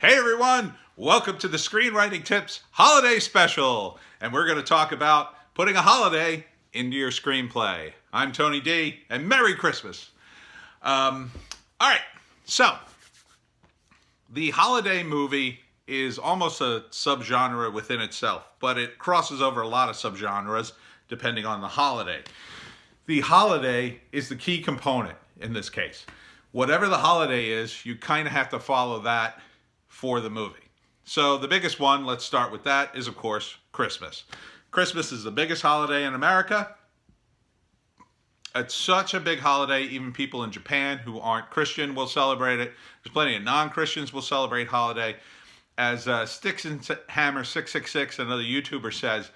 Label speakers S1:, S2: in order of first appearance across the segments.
S1: Hey everyone, welcome to the Screenwriting Tips Holiday Special. And we're going to talk about putting a holiday into your screenplay. I'm Tony D, and Merry Christmas. All right, so the holiday movie is almost a subgenre within itself, but it crosses over a lot of subgenres depending on the holiday. The holiday is the key component in this case. Whatever the holiday is, you kind of have to follow that for the movie. So the biggest one, let's start with that, is of course Christmas. Christmas is the biggest holiday in America. It's such a big holiday, even people in Japan who aren't Christian will celebrate it. There's plenty of non-Christians will celebrate holiday. As Sticks and Hammer 666, another YouTuber, says,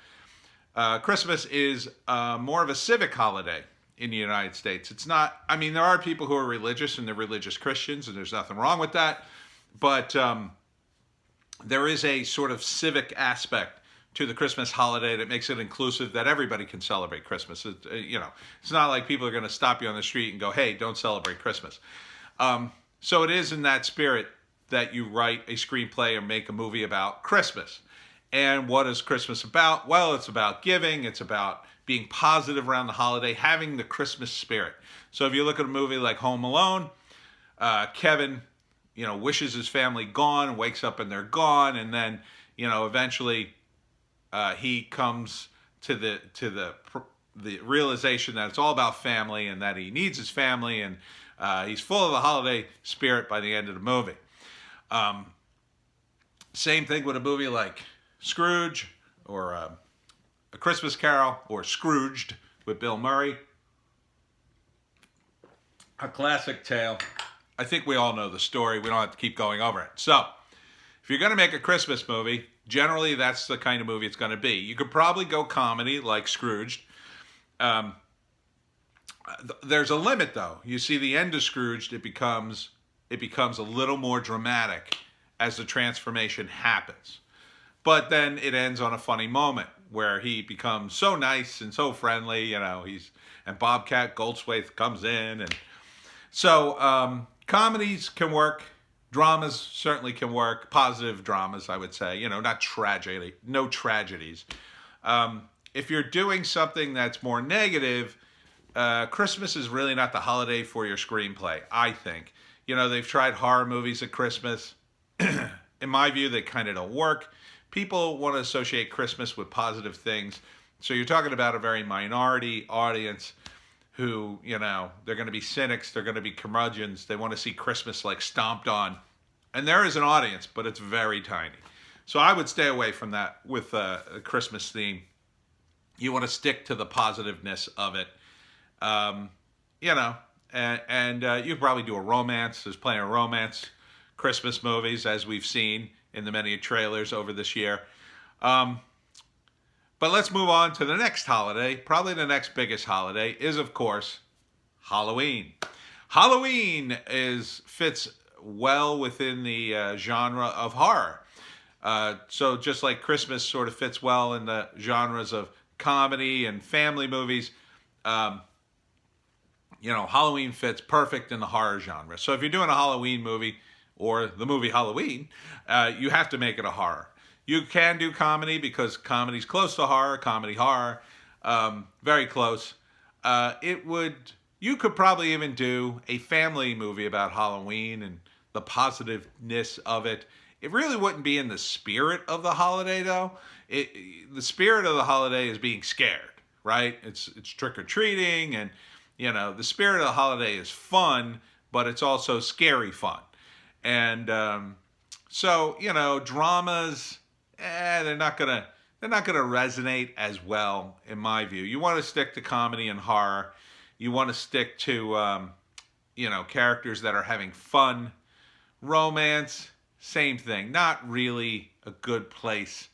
S1: Christmas is more of a civic holiday in the United States. It's not, I mean, there are people who are religious and they're religious Christians, and there's nothing wrong with that. But there is a sort of civic aspect to the Christmas holiday that makes it inclusive, that everybody can celebrate Christmas. It's not like people are going to stop you on the street and go, hey, don't celebrate Christmas. So it is in that spirit that you write a screenplay or make a movie about Christmas. And what is Christmas about? Well, it's about giving. It's about being positive around the holiday, having the Christmas spirit. So if you look at a movie like Home Alone, Kevin, wishes his family gone, wakes up and they're gone, and then, eventually he comes to the realization that it's all about family and that he needs his family, and he's full of the holiday spirit by the end of the movie. Same thing with a movie like Scrooge or A Christmas Carol or Scrooged with Bill Murray. A classic tale. I think we all know the story. We don't have to keep going over it. So, if you're going to make a Christmas movie, generally that's the kind of movie it's going to be. You could probably go comedy like Scrooged. There's a limit though. You see the end of Scrooged, it becomes a little more dramatic as the transformation happens. But then it ends on a funny moment where he becomes so nice and so friendly, and Bobcat Goldthwait comes in, and so comedies can work, dramas certainly can work, positive dramas, I would say, not tragedy, no tragedies. If you're doing something that's more negative, Christmas is really not the holiday for your screenplay, I think. They've tried horror movies at Christmas. In my view, they kind of don't work. People want to associate Christmas with positive things. So you're talking about a very minority audience who, they're going to be cynics, they're going to be curmudgeons, they want to see Christmas like stomped on. And there is an audience, but it's very tiny. So I would stay away from that with a Christmas theme. You want to stick to the positiveness of it. And you probably do a romance. There's plenty of romance Christmas movies, as we've seen in the many trailers over this year. But let's move on to the next holiday. Probably the next biggest holiday is, of course, Halloween. Halloween fits well within the genre of horror. So just like Christmas sort of fits well in the genres of comedy and family movies, Halloween fits perfect in the horror genre. So if you're doing a Halloween movie, or the movie Halloween, you have to make it a horror. You can do comedy because comedy's close to horror, comedy horror, very close. You could probably even do a family movie about Halloween and the positiveness of it. It really wouldn't be in the spirit of the holiday though. The spirit of the holiday is being scared, right? It's trick-or-treating, and the spirit of the holiday is fun, but it's also scary fun. And so dramas, they're not gonna resonate as well in my view. You want to stick to comedy and horror. You want to stick to characters that are having fun. Romance, same thing. Not really a good place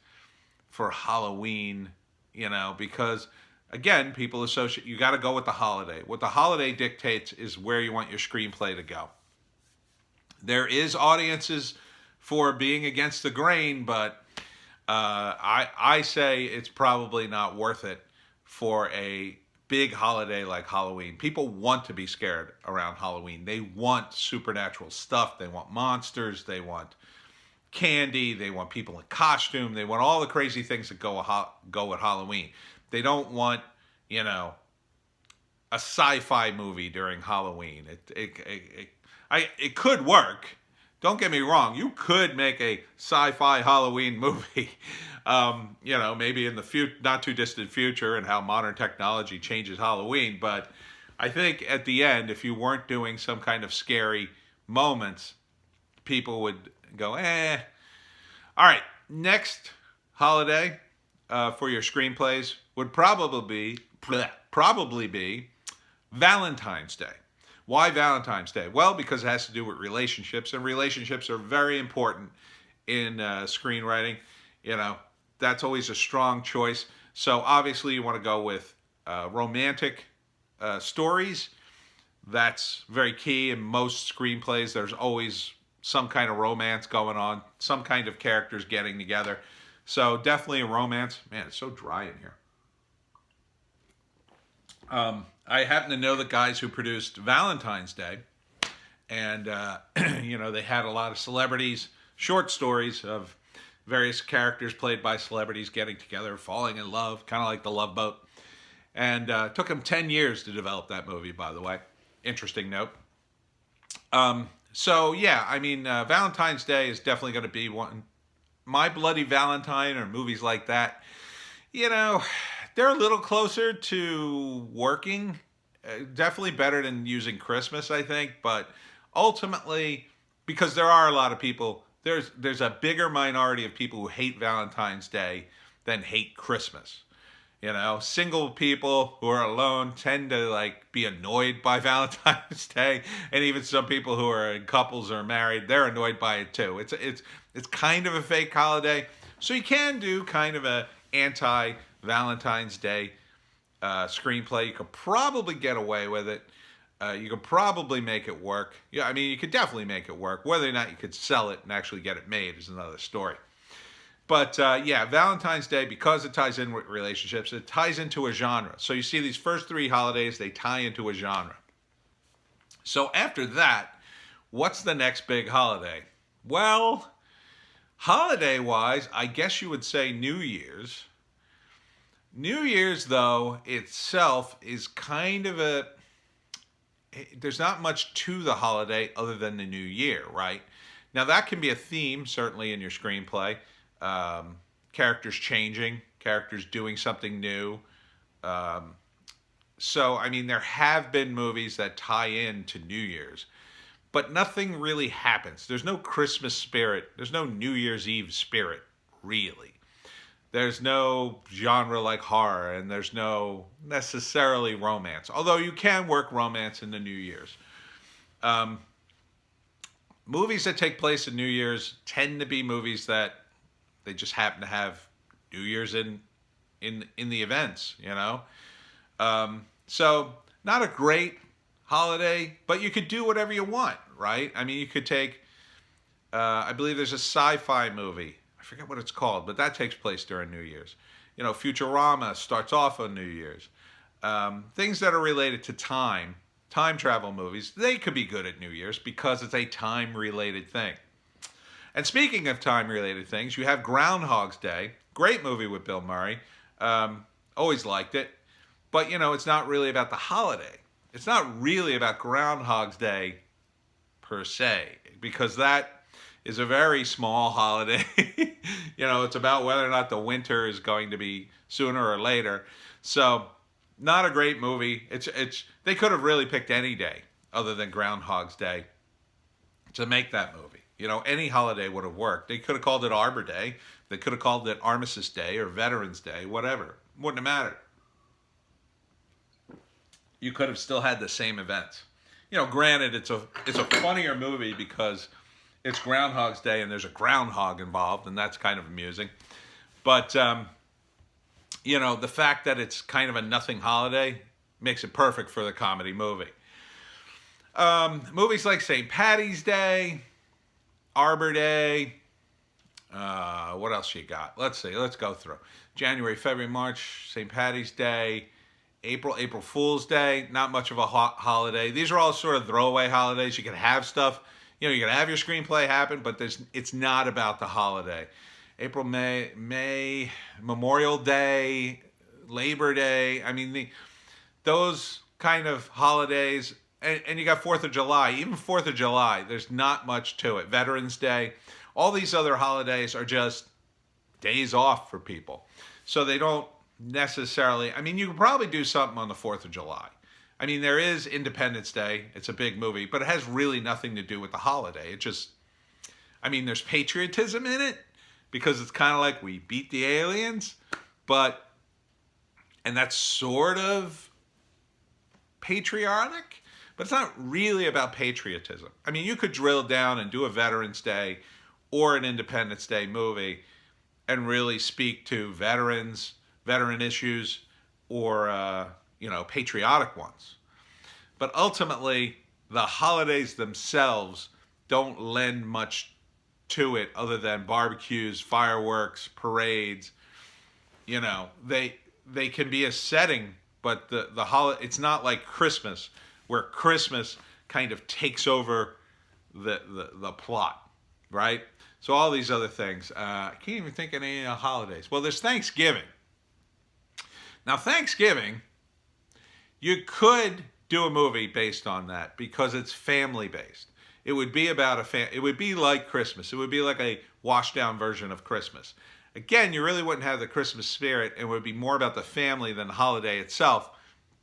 S1: for Halloween, because again, people associate. You got to go with the holiday. What the holiday dictates is where you want your screenplay to go. There is audiences for being against the grain, but I say it's probably not worth it for a big holiday like Halloween. People want to be scared around Halloween. They want supernatural stuff. They want monsters. They want candy. They want people in costume. They want all the crazy things that go with Halloween. They don't want, you know, a sci-fi movie during Halloween. It could work. Don't get me wrong. You could make a sci-fi Halloween movie, you know, maybe in the not too distant future, and how modern technology changes Halloween. But I think at the end, if you weren't doing some kind of scary moments, people would go, eh. All right, next holiday for your screenplays would probably be Valentine's Day. Why Valentine's Day? Well, because it has to do with relationships, and relationships are very important in screenwriting. You know, that's always a strong choice. So obviously you want to go with romantic stories. That's very key in most screenplays. There's always some kind of romance going on, some kind of characters getting together. So definitely a romance. Man, it's so dry in here. I happen to know the guys who produced Valentine's Day, and you know, they had a lot of celebrities, short stories of various characters played by celebrities getting together, falling in love, kind of like The Love Boat. And took them 10 years to develop that movie, by the way. Interesting note. So yeah, I mean, Valentine's Day is definitely going to be one. My Bloody Valentine or movies like that, you know, they're a little closer to working. Definitely better than using Christmas, I think. But ultimately, because there are a lot of people, there's a bigger minority of people who hate Valentine's Day than hate Christmas. You know, single people who are alone tend to like be annoyed by Valentine's Day, and even some people who are in couples or married, they're annoyed by it too. It's kind of a fake holiday, so you can do kind of a anti-Valentine's Day screenplay. You could probably get away with it. You could probably make it work. Yeah, I mean, you could definitely make it work. Whether or not you could sell it and actually get it made is another story. But yeah, Valentine's Day, because it ties in with relationships, it ties into a genre. So you see these first three holidays, they tie into a genre. So after that, what's the next big holiday? Well, holiday-wise, I guess you would say New Year's. New Year's, though, itself is kind of there's not much to the holiday other than the new year, right? Now, that can be a theme, certainly, in your screenplay. Characters changing, characters doing something new. So, I mean, there have been movies that tie in to New Year's, but nothing really happens. There's no Christmas spirit. There's no New Year's Eve spirit, really. There's no genre like horror, and there's no necessarily romance, although you can work romance in the New Year's. Movies that take place in New Year's tend to be movies that they just happen to have New Year's in the events, you know? So not a great holiday, but you could do whatever you want, right? I mean, you could take, I believe there's a sci-fi movie. I forget what it's called, but that takes place during New Year's. You know, Futurama starts off on New Year's. Things that are related to time travel movies, they could be good at New Year's because it's a time-related thing. And speaking of time-related things, you have Groundhog's Day. Great movie with Bill Murray. Always liked it. But, you know, it's not really about the holiday. It's not really about Groundhog's Day per se, because that is a very small holiday. You know, it's about whether or not the winter is going to be sooner or later. So, not a great movie. They could have really picked any day other than Groundhog's Day to make that movie. You know, any holiday would have worked. They could have called it Arbor Day. They could have called it Armistice Day or Veterans Day, whatever. Wouldn't have mattered. You could have still had the same events. You know, granted, it's a funnier movie because it's Groundhog's Day and there's a groundhog involved, and that's kind of amusing. But, you know, the fact that it's kind of a nothing holiday makes it perfect for the comedy movie. Movies like St. Patty's Day, Arbor Day, what else you got? Let's see, let's go through. January, February, March, St. Patty's Day, April Fool's Day, not much of a holiday. These are all sort of throwaway holidays. You can have stuff, you're going to have your screenplay happen, but it's not about the holiday. April, May, Memorial Day, Labor Day. I mean, those kind of holidays, and you got 4th of July. Even 4th of July, there's not much to it. Veterans Day. All these other holidays are just days off for people. So they don't necessarily, I mean, you could probably do something on the 4th of July. I mean, there is Independence Day. It's a big movie, but it has really nothing to do with the holiday. It just, I mean, there's patriotism in it because it's kind of like we beat the aliens, and that's sort of patriotic, but it's not really about patriotism. I mean, you could drill down and do a Veterans Day or an Independence Day movie and really speak to veteran issues, or patriotic ones. But ultimately, the holidays themselves don't lend much to it other than barbecues, fireworks, parades. They can be a setting, but the holiday, it's not like Christmas, where Christmas kind of takes over the plot, right? So all these other things. I can't even think of any holidays. Well, there's Thanksgiving. Now, Thanksgiving, you could do a movie based on that because it's family-based. It would be about it would be like Christmas. It would be like a washed-down version of Christmas. Again, you really wouldn't have the Christmas spirit. It would be more about the family than the holiday itself,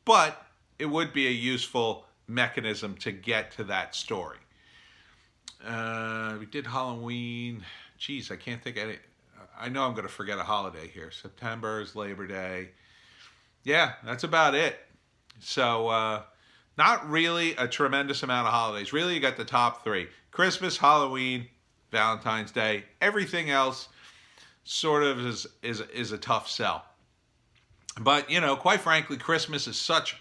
S1: but it would be a useful mechanism to get to that story. We did Halloween. Geez, I can't think of any. I know I'm going to forget a holiday here. September is Labor Day. Yeah, that's about it. So, not really a tremendous amount of holidays. Really, you got the top 3. Christmas, Halloween, Valentine's Day. Everything else sort of is a tough sell. But, quite frankly, Christmas is such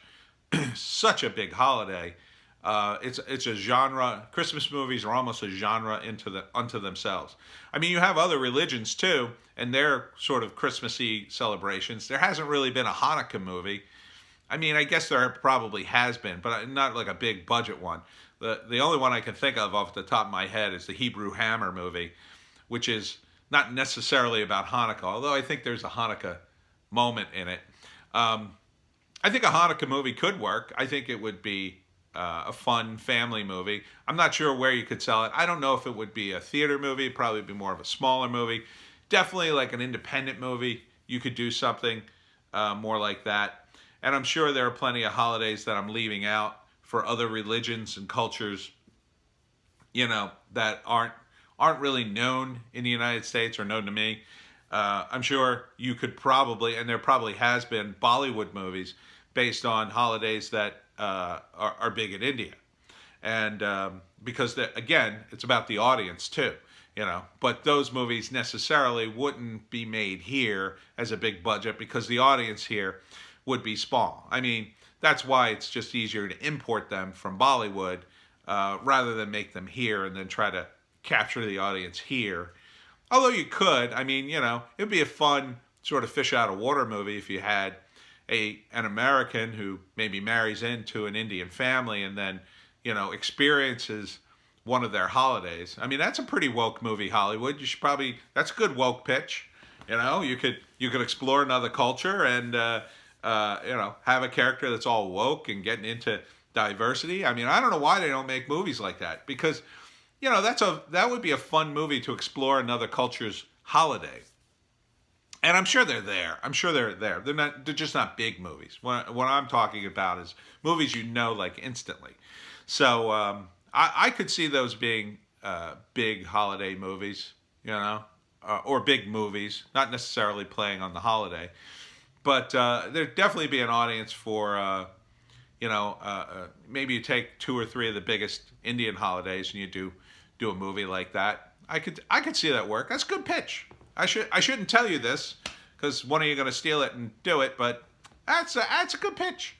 S1: a big holiday. It's a genre. Christmas movies are almost a genre unto themselves. I mean, you have other religions too, and their sort of Christmassy celebrations. There hasn't really been a Hanukkah movie. I mean, I guess there probably has been, but not like a big budget one. The only one I can think of off the top of my head is the Hebrew Hammer movie, which is not necessarily about Hanukkah, although I think there's a Hanukkah moment in it. I think a Hanukkah movie could work. I think it would be a fun family movie. I'm not sure where you could sell it. I don't know if it would be a theater movie. It'd probably be more of a smaller movie. Definitely like an independent movie. You could do something more like that. And I'm sure there are plenty of holidays that I'm leaving out for other religions and cultures, that aren't really known in the United States or known to me. I'm sure you could probably, and there probably has been, Bollywood movies based on holidays that are big in India. And because, again, it's about the audience too, But those movies necessarily wouldn't be made here as a big budget because the audience here would be small. I mean, that's why it's just easier to import them from Bollywood rather than make them here and then try to capture the audience here. Although you could, I mean, it'd be a fun sort of fish out of water movie if you had an American who maybe marries into an Indian family and then, experiences one of their holidays. I mean, that's a pretty woke movie, Hollywood. You should probably, that's a good woke pitch. You could explore another culture and have a character that's all woke and getting into diversity. I mean, I don't know why they don't make movies like that because, that would be a fun movie to explore another culture's holiday. And I'm sure they're there. They're just not big movies. What I'm talking about is movies like instantly. So I could see those being big holiday movies, or big movies, not necessarily playing on the holiday. But there'd definitely be an audience for, maybe you take 2 or 3 of the biggest Indian holidays and you do a movie like that. I could see that work. That's a good pitch. I shouldn't tell you this because one of you are going to steal it and do it, but that's a good pitch.